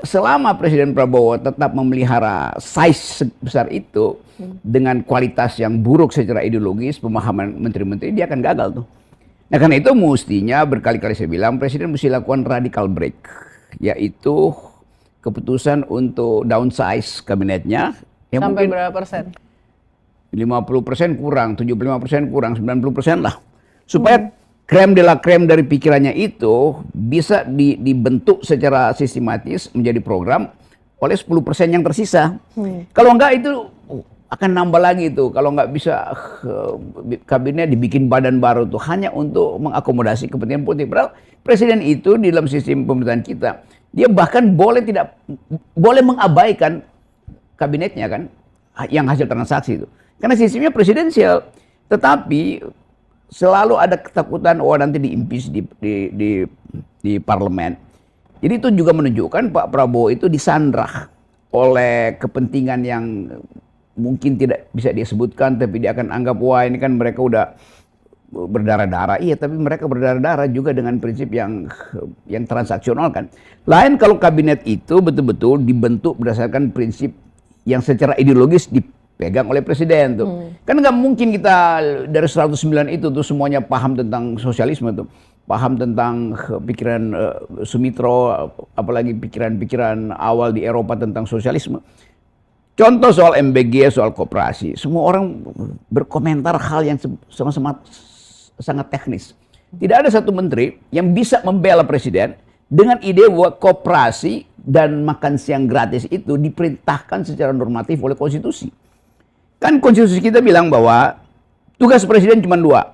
Selama Presiden Prabowo tetap memelihara size sebesar itu dengan kualitas yang buruk secara ideologis, pemahaman menteri-menteri, dia akan gagal tuh. Nah karena itu mestinya berkali-kali saya bilang Presiden mesti lakukan radical break, yaitu keputusan untuk downsize kabinetnya. Ya sampai mungkin berapa persen? 50% kurang, 75% kurang, 90% lah. Supaya krem de la krem dari pikirannya itu bisa dibentuk secara sistematis menjadi program oleh 10% yang tersisa. Kalau enggak itu akan nambah lagi itu. Kalau enggak bisa kabinetnya dibikin badan baru tuh hanya untuk mengakomodasi kepentingan politik. Padahal presiden itu di dalam sistem pemerintahan kita, dia bahkan boleh mengabaikan kabinetnya kan, yang hasil transaksi itu. Karena sistemnya presidensial, tetapi selalu ada ketakutan nanti di-impeach di parlemen. Jadi itu juga menunjukkan Pak Prabowo itu disandra oleh kepentingan yang mungkin tidak bisa disebutkan, tapi dia akan anggap wah ini kan mereka udah berdarah-darah. Iya, tapi mereka berdarah-darah juga dengan prinsip yang transaksional kan. Lain kalau kabinet itu betul-betul dibentuk berdasarkan prinsip yang secara ideologis dipegang oleh presiden tuh. Kan nggak mungkin kita dari 109 itu tuh semuanya paham tentang sosialisme tuh. Paham tentang pikiran Sumitro, apalagi pikiran-pikiran awal di Eropa tentang sosialisme. Contoh soal MBG, soal koperasi. Semua orang berkomentar hal yang sama-sama sangat teknis. Tidak ada satu menteri yang bisa membela presiden dengan ide bahwa koperasi dan makan siang gratis itu diperintahkan secara normatif oleh konstitusi. Kan konstitusi kita bilang bahwa tugas presiden cuma dua.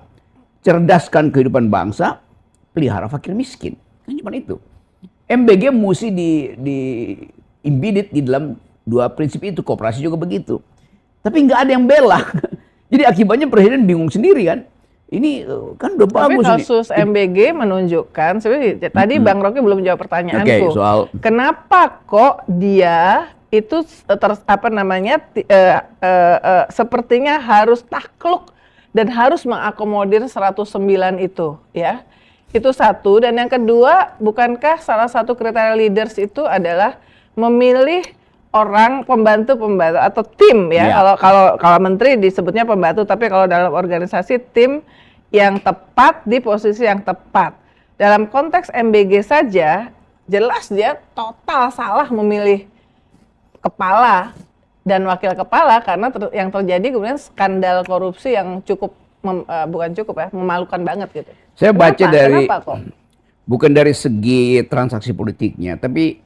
Cerdaskan kehidupan bangsa, pelihara fakir miskin. Kan cuma itu. MBG mesti embedded di dalam dua prinsip itu. Koperasi juga begitu. Tapi nggak ada yang bela. Jadi akibatnya presiden bingung sendiri kan. Ini kan udah bagus. Tapi kasus MBG menunjukkan, sebenarnya tadi Bang Rocky belum jawab pertanyaanku. Soal kenapa kok dia itu sepertinya harus takluk dan harus mengakomodir 109 itu, ya. Itu satu. Dan yang kedua, bukankah salah satu kriteria leaders itu adalah memilih orang pembantu atau tim ya. Kalau menteri disebutnya pembantu, tapi kalau dalam organisasi tim yang tepat di posisi yang tepat. Dalam konteks MBG saja jelas dia total salah memilih kepala dan wakil kepala karena yang terjadi kemudian skandal korupsi yang cukup memalukan banget gitu. Saya baca bukan dari segi transaksi politiknya, tapi